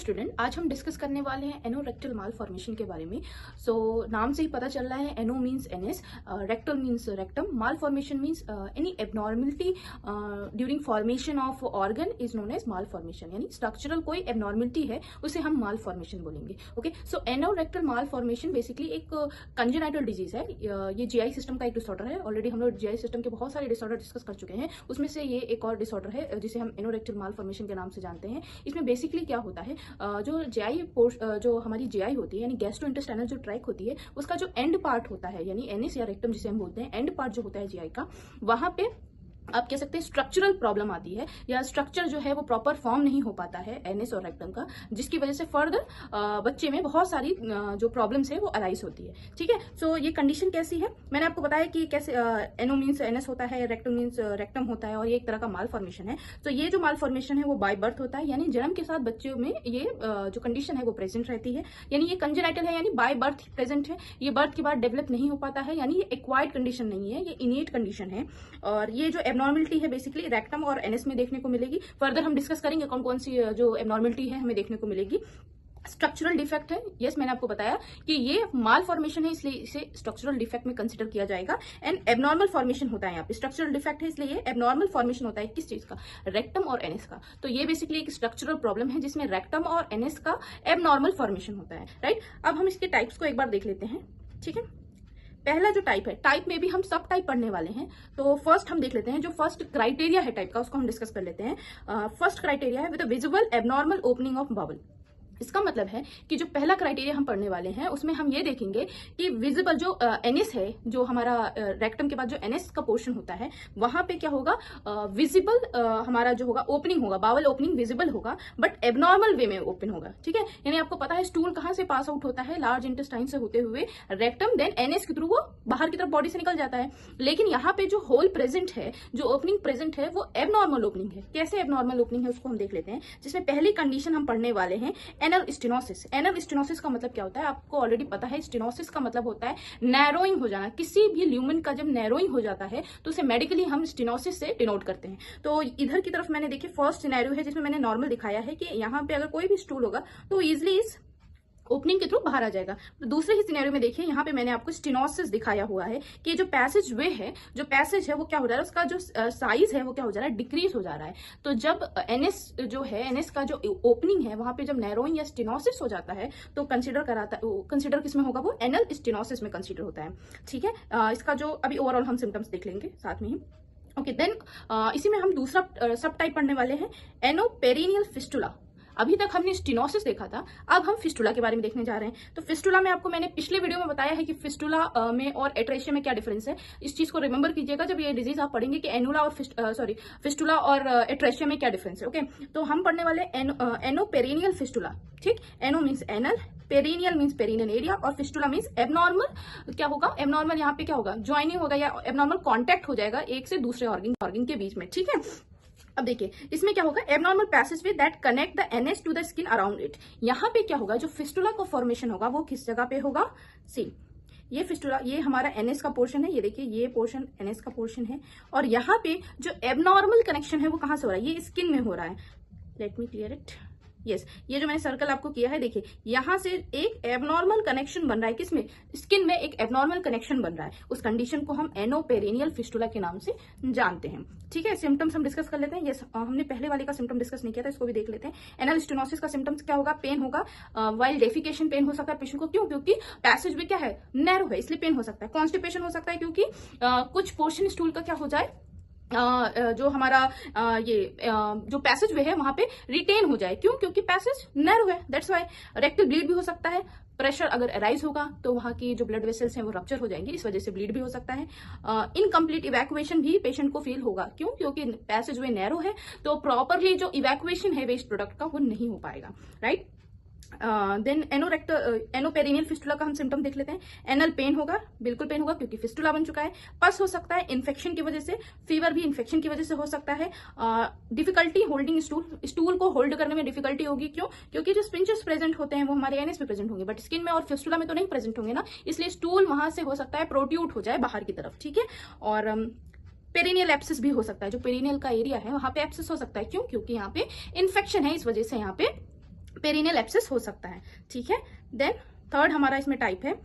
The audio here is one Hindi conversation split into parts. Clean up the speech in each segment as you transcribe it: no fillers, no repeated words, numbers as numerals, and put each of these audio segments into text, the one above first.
स्टूडेंट, आज हम डिस्कस करने वाले हैं एनोरेक्टल मालफॉर्मेशन के बारे में। नाम से ही पता चल रहा है, ano means anus, rectal means rectum, malformation means any abnormality during formation of organ is known as malformation. यानी स्ट्रक्चरल कोई एबनॉर्मलिटी है उसे हम मालफॉर्मेशन बोलेंगे। Okay, so anorectal malformation basically एक कंजेनाइटल डिजीज है। ये जीआई सिस्टम का एक डिसऑर्डर है। ऑलरेडी हम लोग जीआई सिस्टम के बहुत सारे डिसऑर्डर डिस्कस कर चुके हैं, उसमें से ये एक और डिसऑर्डर है जिसे हम एनोरेक्टल मालफॉर्मेशन के नाम से जानते हैं। इसमें बेसिकली क्या होता है, जो हमारी जीआई होती है यानी गैस्ट्रो इंटेस्टाइनल जो ट्रैक होती है, उसका जो एंड पार्ट होता है यानी एनएस या रेक्टम जिसे हम बोलते हैं, एंड पार्ट जो होता है जीआई का, वहां पे आप कह सकते हैं स्ट्रक्चरल प्रॉब्लम आती है या स्ट्रक्चर जो है वो प्रॉपर फॉर्म नहीं हो पाता है एनएस और रेक्टम का, जिसकी वजह से फर्दर बच्चे में बहुत सारी जो प्रॉब्लम्स है वो अराइज होती है। ठीक है, सो ये कंडीशन कैसी है, मैंने आपको बताया कि कैसे एनो मीन्स एनएस होता है, रेक्टम मीन्स रेक्टम होता है, और ये एक तरह का माल फॉर्मेशन है। तो ये जो माल फॉर्मेशन है वो बाय बर्थ होता है, यानी जन्म के साथ बच्चों में ये जो कंडीशन है वो प्रेजेंट रहती है। यानी ये कंजेनाइटल है, यानी बाय बर्थ प्रेजेंट है, ये बर्थ के बाद डेवलप नहीं हो पाता है, यानी ये एक्वायर्ड कंडीशन नहीं है, ये इनेट कंडीशन है। और ये जो एबनॉर्मलिटी है बेसिकली रेक्टम और एनएस में देखने को मिलेगी। फर्दर हम डिस्कस करेंगे कौन कौन सी जो एबनॉर्मलिटी है हमें देखने को मिलेगी। स्ट्रक्चरल डिफेक्ट है, यस मैंने आपको बताया कि ये माल फॉर्मेशन है इसलिए इसे स्ट्रक्चरल डिफेक्ट में कंसीडर किया जाएगा। एंड एबनॉर्मल फॉर्मेशन होता है, यहाँ पे स्ट्रक्चरल डिफेक्ट है इसलिए ये एबनॉर्मल फॉर्मेशन होता है किस चीज का, रेक्टम और एनएस का। तो ये बेसिकली एक स्ट्रक्चरल प्रॉब्लम है जिसमें रेक्टम और एनएस का एबनॉर्मल फॉर्मेशन होता है। राइट, अब हम इसके टाइप्स को एक बार देख लेते हैं। ठीक है, पहला जो टाइप है, टाइप में भी हम सब टाइप पढ़ने वाले हैं, तो फर्स्ट हम देख लेते हैं जो फर्स्ट क्राइटेरिया है टाइप का, उसको हम डिस्कस कर लेते हैं। फर्स्ट क्राइटेरिया है with a visible abnormal opening of bubble. इसका मतलब है कि जो पहला क्राइटेरिया हम पढ़ने वाले हैं उसमें हम ये देखेंगे कि विजिबल जो एनएस है, जो हमारा रेक्टम के बाद जो एनएस का पोर्शन होता है, वहां पे क्या होगा, विजिबल हमारा जो होगा ओपनिंग होगा, बावल ओपनिंग विजिबल होगा, बट एबनॉर्मल वे में ओपन होगा। ठीक है, यानी आपको पता है स्टूल कहां से पास आउट होता है, लार्ज इंटेस्टाइन से होते हुए रेक्टम, देन एनएस के थ्रू वो बाहर की तरफ बॉडी से निकल जाता है। लेकिन यहाँ पे जो होल प्रेजेंट है, जो ओपनिंग प्रेजेंट है, वो एबनॉर्मल ओपनिंग है। कैसे एबनॉर्मल ओपनिंग है उसको हम देख लेते हैं, जिसमें पहली कंडीशन हम पढ़ने वाले हैं एनल स्टेनोसिस। एनल स्टेनोसिस का मतलब क्या होता है, आपको ऑलरेडी पता है। स्टेनोसिस का मतलब होता है नैरोइंग हो जाना। किसी भी ल्यूमेन का जब नैरोइंग हो जाता है तो उसे मेडिकली हम स्टेनोसिस से डिनोट करते हैं। तो इधर की तरफ मैंने देखिए फर्स्ट सिनेरियो है जिसमें मैंने नॉर्मल दिखाया है कि यहाँ पे अगर कोई भी स्टूल होगा तो इजिली इस ओपनिंग के थ्रू बाहर आ जाएगा। तो दूसरे ही सिनेरियो में देखिए यहाँ पे मैंने आपको स्टेनोसिस दिखाया हुआ है कि जो पैसेज वे है, जो पैसेज है वो क्या हो जा रहा है, उसका जो साइज है वो क्या हो जा रहा है, डिक्रीज हो जा रहा है। तो जब एनएस जो है, एनएस का जो ओपनिंग है वहां पे जब नैरोइंग या स्टेनोसिस हो जाता है तो कंसिडर किसमें होगा, वो एनल स्टेनोसिस में कंसिडर होता है। ठीक है, इसका जो अभी ओवरऑल हम सिम्टम्स देख लेंगे साथ में ही। ओके, देन इसी में हम दूसरा सब टाइप पढ़ने वाले हैं, एनोपेरिनियल फिस्टुला। अभी तक हमने स्टेनोसिस देखा था, अब हम फिस्टुला के बारे में देखने जा रहे हैं। तो फिस्टुला में आपको मैंने पिछले वीडियो में बताया है कि फिस्टुला में और एट्रेशिया में क्या डिफरेंस है। इस चीज को रिमेंबर कीजिएगा जब ये डिजीज आप पढ़ेंगे कि एनुला और फिस्टुला और एट्रेशिया में क्या डिफरेंस है। ओके, तो हम पढ़ने वाले एनोपेरिनियल फिस्टुला। ठीक, ano means anal, perineal means perineal area, और फिस्टुला मीन्स एबनॉर्मल। क्या होगा, एबनॉर्मल यहाँ पे क्या होगा, ज्वाइनिंग होगा या एबनॉर्मल कॉन्टैक्ट हो जाएगा एक से दूसरे ऑर्गन के बीच में। ठीक है, अब देखिए इसमें क्या होगा, abnormal passageway that connect the anus to the skin around it. यहाँ पे क्या होगा, जो फिस्टुला का फॉर्मेशन होगा वो किस जगह पे होगा, सी ये फिस्टुला, ये हमारा एनएस का पोर्शन है, ये देखिए ये पोर्शन एनएस का पोर्शन है, और यहाँ पे जो एबनॉर्मल कनेक्शन है वो कहां से हो रहा है, ये स्किन में हो रहा है। Let me clear it. Yes, ये जो मैंने सर्कल आपको किया है, देखिए यहां से एक एबनॉर्मल कनेक्शन बन रहा है, किसमें, स्किन में एक एबनॉर्मल कनेक्शन बन रहा है। उस कंडीशन को हम एनोपेरिनियल फिस्टुला के नाम से जानते हैं। ठीक है, सिम्टम्स हम डिस्कस कर लेते हैं। यस, हमने पहले वाले का सिम्टम डिस्कस नहीं किया था, इसको भी देख लेते हैं। एनल स्टेनोसिस का सिम्टम्स क्या होगा, पेन होगा, वाइल डेफिकेशन पेन हो सकता है पेशेंट को। क्यों, क्योंकि पैसेज में क्या है, नैरो है, इसलिए पेन हो सकता है। कॉन्स्टिपेशन हो सकता है क्योंकि कुछ पोर्शन स्टूल का क्या हो जाए, जो हमारा जो पैसेज वे है वहां पे रिटेन हो जाए। क्यों, क्योंकि पैसेज नैरो है, दैट्स व्हाई। रेक्टल ब्लीड भी हो सकता है, प्रेशर अगर अराइज होगा तो वहां की जो ब्लड वेसल्स हैं वो रप्चर हो जाएंगे, इस वजह से ब्लीड भी हो सकता है। इनकम्प्लीट इवैक्यूएशन भी पेशेंट को फील होगा। क्यों, क्योंकि पैसेज वे नैरो है, तो प्रॉपरली जो इवैक्यूएशन है वेस्ट प्रोडक्ट का वो नहीं हो पाएगा। राइट, देन एनोपेरिनियल फिस्टुला का हम सिम्टम देख लेते हैं। एनल पेन होगा, बिल्कुल पेन होगा क्योंकि फिस्टुला बन चुका है। पस हो सकता है इन्फेक्शन की वजह से, फीवर भी इन्फेक्शन की वजह से हो सकता है। डिफिकल्टी होल्डिंग स्टूल को होल्ड करने में डिफिकल्टी होगी। क्यों, क्योंकि जो स्पिंचेस प्रेजेंट होते हैं वो हमारे एनएस में प्रेजेंट होंगे, बट स्किन में और फिस्टुला में तो नहीं प्रेजेंट होंगे ना, इसलिए स्टूल वहां से हो सकता है प्रोट्यूट हो जाए बाहर की तरफ। ठीक है, और पेरिनियल एप्सिस भी हो सकता है, जो पेरिनियल का एरिया है वहां पे एप्सिस हो सकता है। क्यों, क्योंकि यहाँ पे इन्फेक्शन है, इस वजह से यहाँ पे पेरिनियल एब्सेस हो सकता है, ठीक है। देन थर्ड हमारा इसमें टाइप है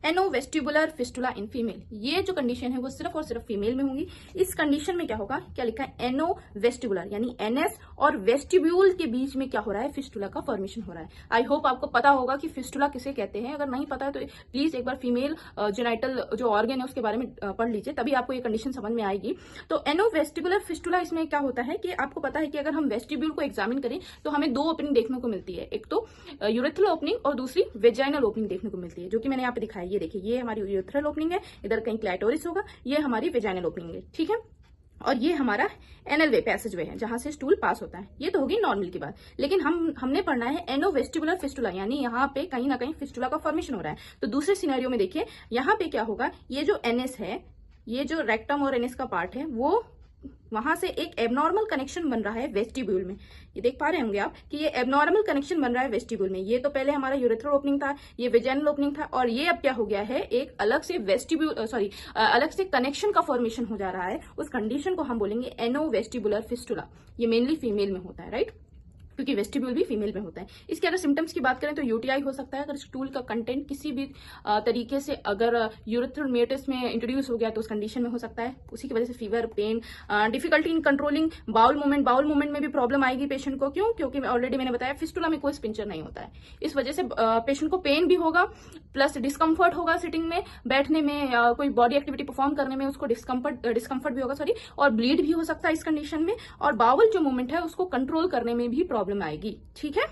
एनोवेस्टिबुलर फिस्टुला इन फीमेल। ये जो कंडीशन है वो सिर्फ और सिर्फ फीमेल में होगी। इस कंडीशन में क्या होगा, क्या लिखा है, एनोवेस्टिबुलर यानी एनएस और वेस्टिब्यूल के बीच में क्या हो रहा है, फिस्टुला का फॉर्मेशन हो रहा है। आई होप आपको पता होगा कि फिस्टुला किसे कहते हैं। अगर नहीं पता है तो प्लीज एक बार फीमेल जेनाइटल जो ऑर्गन है उसके बारे में पढ़ लीजिए, तभी आपको ये कंडीशन समझ में आएगी। तो एनोवेस्टिबुलर फिस्टुला इसमें क्या होता है कि आपको पता है कि अगर हम वेस्टिब्यूल को एग्जामिन करें तो हमें दो ओपनिंग देखने को मिलती है, एक तो यूरेथ्रल ओपनिंग और दूसरी वेजाइनल ओपनिंग देखने को मिलती है, जो कि मैंने यहाँ पे दिखाई। ये देखिए, ये हमारी यूरेथ्रल ओपनिंग है, इधर कहीं क्लाइटोरिस होगा, ये हमारी वेजाइनल ओपनिंग है, ठीक है। और ये हमारा एनल वे, पैसेज वे है जहां से स्टूल पास होता है। ये तो होगी नॉर्मल की बात, लेकिन हमने पढ़ना है एनोवेस्टिबुलर फिस्टुला, यानी यहाँ पे कहीं ना कहीं फिस्टुला का फॉर्मेशन हो रहा है। तो दूसरे सिनेरियो में देखिए, यहाँ पे क्या होगा, ये जो एनएस है, ये जो रेक्टम और एनएस का पार्ट है, वो वहां से एक एबनॉर्मल कनेक्शन बन रहा है वेस्टिब्यूल में। ये देख पा रहे होंगे आप कि ये एबनॉर्मल कनेक्शन बन रहा है वेस्टिब्यूल में। ये तो पहले हमारा यूरेथ्रल ओपनिंग था, ये वेजाइनल ओपनिंग था, और ये अब क्या हो गया है, एक अलग से वेस्टिब्यूल अलग से कनेक्शन का फॉर्मेशन हो जा रहा है। उस कंडीशन को हम बोलेंगे एनोवेस्टिबुलर फिस्टुला। ये मेनली फीमेल में होता है, राइट, क्योंकि वेस्टिब्यूल भी फीमेल में होता है। इसके अगर सिम्टम्स की बात करें तो यूटीआई हो सकता है, अगर स्टूल का कंटेंट किसी भी तरीके से अगर यूरेथ्रल मेटस में इंट्रोड्यूस हो गया तो उस कंडीशन में हो सकता है। उसी की वजह से fever, pain, difficulty in controlling bowel movement में भी प्रॉब्लम आएगी पेशेंट को। क्यों? क्योंकि ऑलरेडी मैंने बताया फिस्टुला में कोई स्पिंचर नहीं होता है, इस वजह से पेशेंट को पेन भी होगा, प्लस डिस्कम्फर्ट होगा सिटिंग में, बैठने में, कोई बॉडी एक्टिविटी परफॉर्म करने में उसको डिस्कम्फर्ट भी होगा, और ब्लीड भी हो सकता है इस कंडीशन में, और बाउल जो मूवमेंट है उसको कंट्रोल करने में भी प्रॉब्लम आएगी, ठीक है।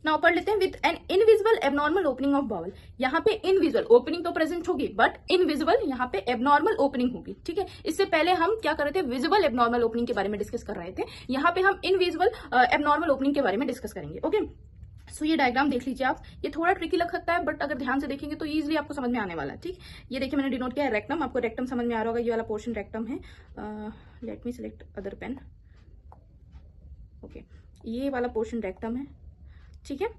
नाउ पढ़ लेते हैं with an invisible abnormal opening of bowel. यहाँ पे इनविजिबल ओपनिंग तो प्रेजेंट होगी, बट इनविजिबल यहाँ पे एबनॉर्मल ओपनिंग होगी, ठीक है। इससे पहले हम क्या कर रहे थे, विजिबल एबनॉर्मल ओपनिंग के बारे में डिस्कस कर रहे थे। यहाँ पे हम इनविजिबल एबनॉर्मल ओपनिंग के बारे में डिस्कस करेंगे, ओके। सो ये डायग्राम देख लीजिए आप, ये थोड़ा ट्रिकी लग सकता है, बट अगर ध्यान से देखेंगे तो इजीली आपको समझ में आने वाला है, ठीक। ये देखिए मैंने डिनोट किया है रेक्टम, आपको रेक्टम समझ में आ रहा होगा, ये वाला पोर्शन रेक्टम है। Let me select other pen, okay, ये वाला पोर्शन रेक्टम है, ठीक है।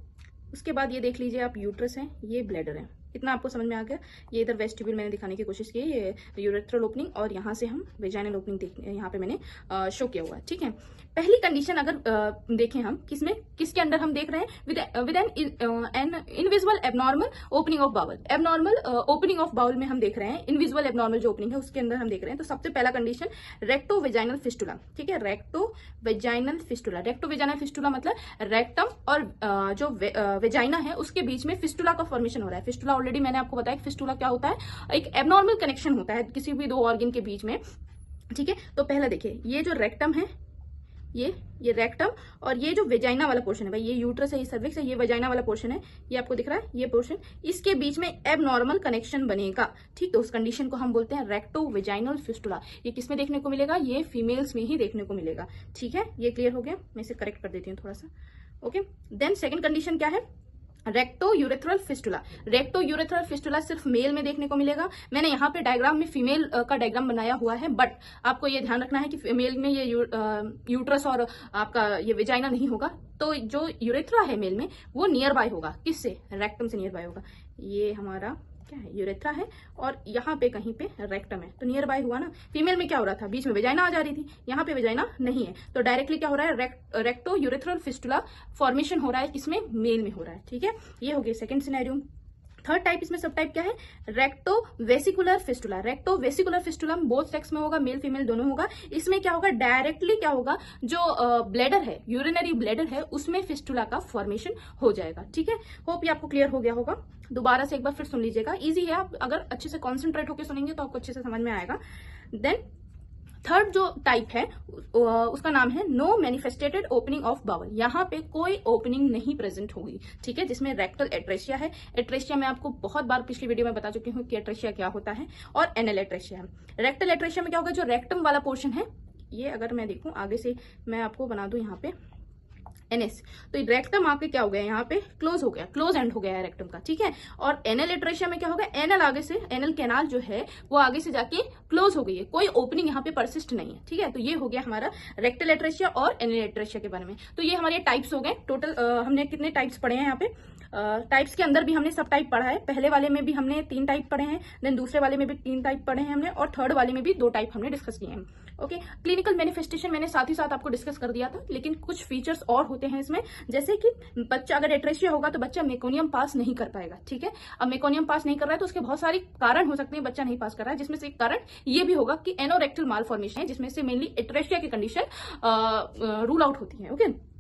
उसके बाद ये देख लीजिए आप, यूट्रस है, ये ब्लैडर है। इतना आपको समझ में आ गया। ये इधर वेस्टिब्यूल मैंने दिखाने की कोशिश की, ये यूरेथ्रल ओपनिंग, और यहाँ से हम वेजाइनल ओपनिंग यहाँ पे मैंने शो किया हुआ है, ठीक है। पहली कंडीशन अगर देखें हम, किसके अंडर हम देख रहे हैं, with an invisible abnormal opening of bowel. Abnormal opening of bowel में हम देख रहे हैं, इनविजिबल एबनॉर्मल जो ओपनिंग है उसके अंदर हम देख रहे हैं। तो सबसे पहला कंडीशन रेक्टो वेजाइनल फिस्टुला, ठीक है। Recto vaginal fistula, recto vaginal fistula मतलब रेक्टम और जो वेजाइना है उसके बीच में फिस्टुला का फॉर्मेशन हो रहा है। फिस्टुला ऑलरेडी मैंने आपको बताया कि फिस्टुला क्या होता है, एक एबनॉर्मल कनेक्शन होता है किसी भी दो ऑर्गन के बीच में, ठीक है। तो पहला देखिए, ये जो रेक्टम है, ये रेक्टम, और ये जो वेजाइना वाला पोर्शन है, भाई ये यूट्रस है, ये सर्विक्स है, ये वेजाइना वाला पोर्शन है, ये आपको दिख रहा है, ये पोर्शन, इसके बीच में एबनॉर्मल कनेक्शन बनेगा, ठीक। तो उस कंडीशन को हम बोलते हैं रेक्टो वेजाइनल फिस्टुला। ये किसमें देखने को मिलेगा, ये फीमेल्स में ही देखने को मिलेगा, ठीक है। ये क्लियर हो गया, मैं इसे करेक्ट कर देती हूँ थोड़ा सा, ओके। देन सेकेंड कंडीशन क्या है, recto urethral fistula. Recto urethral fistula सिर्फ मेल में देखने को मिलेगा। मैंने यहाँ पे डायग्राम में फीमेल का डायग्राम बनाया हुआ है, बट आपको ये ध्यान रखना है कि फीमेल में ये यूट्रस और आपका ये वेजाइना नहीं होगा। तो जो यूरेथ्रा है मेल में, वो नियर बाय होगा, किससे, रेक्टम से नियर बाय होगा। ये हमारा क्या है, यूरेथ्रा है, और यहाँ पे कहीं पे रेक्टम है, तो नियर बाय हुआ ना। फीमेल में क्या हो रहा था, बीच में वेजाइना आ जा रही थी, यहाँ पे वेजाइना नहीं है, तो डायरेक्टली क्या हो रहा है, रेक्टो यूरेथ्रल फिस्टुला फॉर्मेशन हो रहा है, किसमें, मेल में हो रहा है, ठीक है। ये हो गया सेकंड सिनेरियो। थर्ड टाइप, इसमें सब टाइप क्या है, recto vesicular fistula. Recto vesicular fistula both sex में होगा, मेल फीमेल दोनों होगा। इसमें क्या होगा, डायरेक्टली क्या होगा, जो ब्लैडर है, यूरिनरी ब्लैडर है, उसमें फिस्टुला का फॉर्मेशन हो जाएगा, ठीक है। होप ये आपको क्लियर हो गया होगा। दोबारा से एक बार फिर सुन लीजिएगा, इजी है, आप अगर अच्छे से कॉन्सेंट्रेट होकर सुनेंगे तो आपको अच्छे से समझ में आएगा। देन थर्ड जो टाइप है उसका नाम है नो मैनिफेस्टेटेड ओपनिंग ऑफ बाउल। यहाँ पे कोई ओपनिंग नहीं प्रेजेंट होगी, ठीक है, जिसमें रेक्टल एट्रेशिया है। एट्रेशिया मैं आपको बहुत बार पिछली वीडियो में बता चुकी हूँ कि एट्रेशिया क्या होता है, और एनल एट्रेशिया है। रेक्टल एट्रेशिया में क्या होगा, जो रेक्टम वाला पोर्शन है, ये अगर मैं देखूं आगे से, मैं आपको बना दूं यहाँ पे एनएस, तो रेक्टम आपके क्या हो गया, यहाँ पे क्लोज हो गया, क्लोज एंड हो गया है रेक्टम का, ठीक है। और एनल एट्रेशिया में क्या होगा, एनल आगे से, एनल कैनाल जो है वो आगे से जाके क्लोज हो गई है, कोई ओपनिंग यहाँ पे परसिस्ट नहीं है, ठीक है। तो ये हो गया हमारा रेक्टल एट्रेशिया और एनल एट्रेशिया के बारे में। तो ये हमारे टाइप्स हो गए टोटल। हमने कितने टाइप्स पढ़े हैं यहाँ पे, टाइप्स के अंदर भी हमने सब टाइप पढ़ा है। पहले वाले में भी हमने 3 टाइप पढ़े हैं, देन दूसरे वाले में भी 3 टाइप पढ़े हैं हमने, और थर्ड वाले में भी 2 टाइप हमने डिस्कस किए हैं, ओके। क्लिनिकल मैनिफेस्टेशन मैंने साथ ही साथ आपको डिस्कस कर दिया था, लेकिन कुछ फीचर्स और होते हैं इसमें, जैसे कि बच्चा अगर एट्रेशिया होगा तो बच्चा मेकोनियम पास नहीं कर पाएगा, ठीक है। अब मेकोनियम पास नहीं कर रहा है तो उसके बहुत सारे कारण हो सकते हैं बच्चा नहीं पास कर रहा है, जिसमें से एक कारण ये भी होगा कि एनोरेक्टल मालफॉर्मेशन है, जिसमें से मेनली एट्रेशिया की कंडीशन रूल आउट होती है, ओके।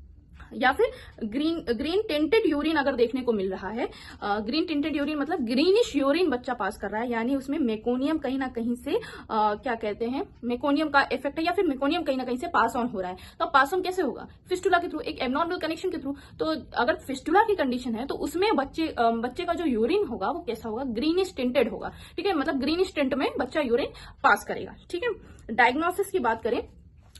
या फिर ग्रीन टेंटेड यूरिन अगर देखने को मिल रहा है, ग्रीन टेंटेड यूरिन मतलब ग्रीनिश यूरिन बच्चा पास कर रहा है, यानी उसमें मेकोनियम कहीं ना कहीं से क्या कहते हैं, मेकोनियम का इफेक्ट है, या फिर मेकोनियम कहीं ना कहीं से पास ऑन हो रहा है। तो पास ऑन कैसे होगा? फिस्टुला के थ्रू, एक एबनॉर्मल कनेक्शन के थ्रू। तो अगर फिस्टुला की कंडीशन है तो उसमें बच्चे का जो यूरिन होगा वो कैसा होगा? ग्रीनिश टेंटेड होगा, ठीक है। मतलब ग्रीनिश टेंट में बच्चा यूरिन पास करेगा, ठीक है। डायग्नोसिस की बात करें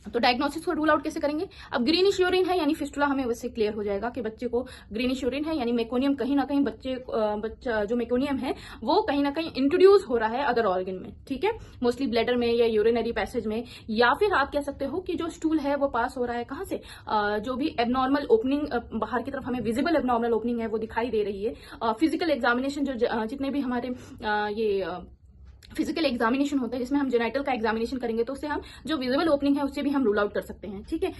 तो डायग्नोसिस को रूल आउट कैसे करेंगे? अब ग्रीनिश यूरिन है यानी फिस्टुला, हमें वैसे क्लियर हो जाएगा कि बच्चे को ग्रीनिश यूरिन है यानी मेकोनियम कहीं ना कहीं बच्चा जो मेकोनियम है वो कहीं ना कहीं इंट्रोड्यूस हो रहा है अदर ऑर्गन में, ठीक है, मोस्टली ब्लैडर में या यूरिनरी पैसेज में, या फिर आप कह सकते हो कि जो स्टूल है वो पास हो रहा है कहां से, जो भी एबनॉर्मल ओपनिंग बाहर की तरफ हमें विजिबल एबनॉर्मल ओपनिंग है वो दिखाई दे रही है। फिजिकल एग्जामिनेशन जो जितने भी हमारे ये फिजिकल एग्जामिनेशन होता है जिसमें हम जेनाइटल का एग्जामिनेशन करेंगे तो उससे हम जो विजिबल ओपनिंग है उससे भी हम रूल आउट कर सकते हैं, ठीक है।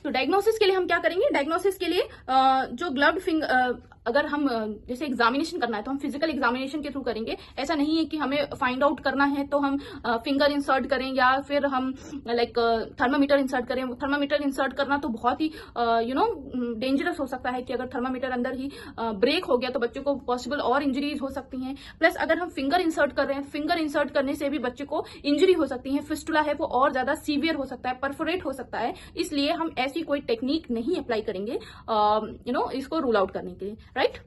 तो डायग्नोसिस के लिए हम क्या करेंगे? डायग्नोसिस के लिए जो ग्लव्ड फिंगर, अगर हम जैसे एग्जामिनेशन करना है तो हम फिजिकल एग्जामिनेशन के थ्रू करेंगे। ऐसा नहीं है कि हमें फाइंड आउट करना है तो हम फिंगर इंसर्ट करें या फिर हम लाइक थर्मामीटर इंसर्ट करें। थर्मामीटर इंसर्ट करना तो बहुत ही डेंजरस हो सकता है कि अगर थर्मामीटर अंदर ही ब्रेक हो गया तो बच्चे को पॉसिबल और इंजरीज हो सकती हैं। प्लस अगर हम फिंगर इंसर्ट कर रहे हैं, फिंगर इंसर्ट करने से भी बच्चे को इंजरी हो सकती है। फिस्टुला है वो और ज्यादा सीवियर हो सकता है, परफोरेट हो सकता है, इसलिए हम ऐसी कोई टेक्निक नहीं अप्लाई करेंगे इसको रूल आउट करने के लिए, राइट।